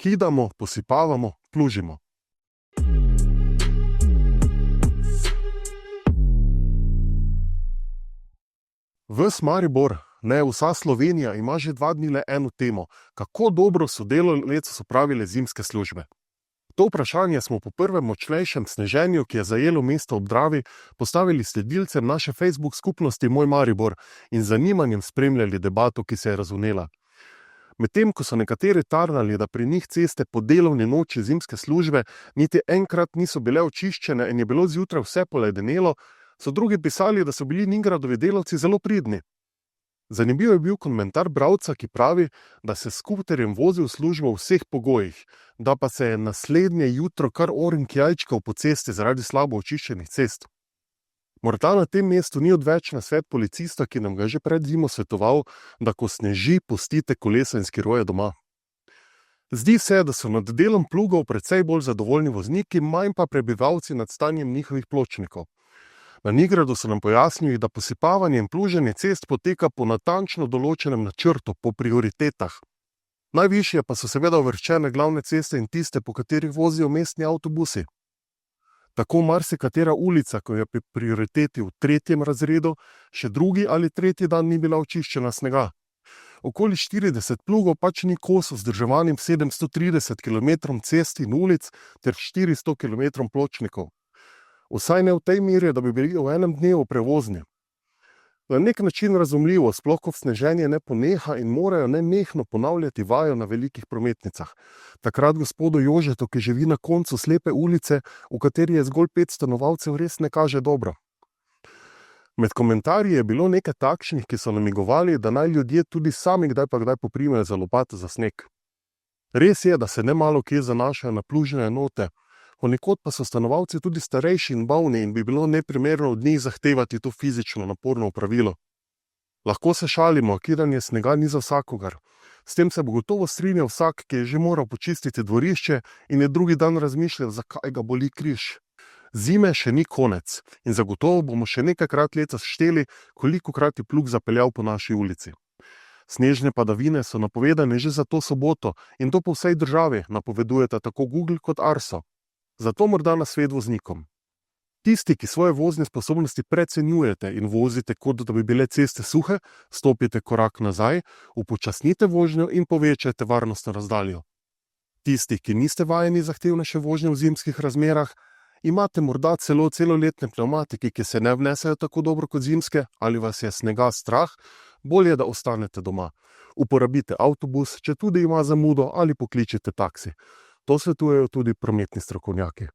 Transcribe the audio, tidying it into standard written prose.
kidamo, posipavamo, plužimo. Ves Maribor, ne vsa Slovenija, ima že 2 dni le eno temo: kako dobro so delo letos opravile zimske službe. To vprašanje smo po prvem močnejšem sneženju, ki je zajelo mesto ob Dravi, postavili sledilcem naše Facebook skupnosti Moj Maribor in z zanimanjem spremljali debato, ki se je razvnela. Medtem ko so nekateri tarnali, da pri njih ceste po delovni noči zimske službe niti enkrat niso bile očiščene in je bilo zjutraj vse poledenelo, so drugi pisali, da so bili Ningradovi delavci zelo pridni. Zanimiv je bil komentar bralca, ki pravi, da se s skuterjem vozi v službo v vseh pogojih, da pa se je naslednje jutro kar orenk jajčkal po cesti zaradi slabo očiščenih cest. Morda na tem mestu ni odveč nasvet policista, ki nam ga že pred zimo svetoval, da ko sneži, pustite kolesa in skiroje doma. Zdi se, da so nad delom plugov precej bolj zadovoljni vozniki, manj pa prebivalci nad stanjem njihovih pločnikov. Na Ningradu so nam pojasnili, da posipavanje in pluženje cest poteka po natančno določenem načrtu, po prioritetah. Najvišje pa so seveda uvrščene glavne ceste in tiste, po katerih vozijo mestni avtobusi. Tako marsikatera ulica, ko je pri prioriteti v 3. razredu, še 2. ali 3. dan ni bila očiščena snega. Okoli 40 plugov pač ni kos vzdrževanim 730 km cest in ulic ter 400 km pločnikov. Vsaj ne v tej meri, da bi bili v enem dnevu prevozni. Na nek način razumljivo, sploh ko sneženje ne poneha in morajo nenehno ponavljati vajo na velikih prometnicah. Takrat gospodu Jožetu, ki živi na koncu slepe ulice, v kateri je zgolj 5 stanovalcev, res ne kaže dobro. Med komentarji je bilo nekaj takšnih, ki so namigovali, da naj ljudje tudi sami kdaj pa kdaj poprimejo za lopato za sneg. Res je, da se nemalo kje zanašajo na plužne enote, ponekod pa so stanovalci tudi starejši in bolni in bi bilo neprimerno od njih zahtevati to fizično naporno opravilo. Lahko se šalimo, kidanje snega ni za vsakogar. S tem se bo gotovo strinjal vsak, ki je že moral počistiti dvorišče in je drugi dan razmišljal, zakaj ga boli križ. Zime še ni konec in zagotovo bomo še nekajkrat letos šteli, kolikokrat je plug zapeljal po naši ulici. Snežne padavine so napovedane že za to soboto in to po vsej državi, napovedujeta tako Google kot Arso. Zato morda nasvet voznikom. Tisti, ki svoje vozne sposobnosti precenjujete in vozite, kot da bi bile ceste suhe, stopite korak nazaj, upočasnite vožnjo in povečajte varnostno razdaljo. Tisti, ki niste vajeni zahtevnejše vožnje v zimskih razmerah, imate morda celo celoletne pnevmatike, ki se ne vnesejo tako dobro kot zimske, ali vas je snega strah, bolje, da ostanete doma. Uporabite avtobus, če tudi ima zamudo, ali pokličite taksi. To svetujejo tudi prometni strokovnjaki.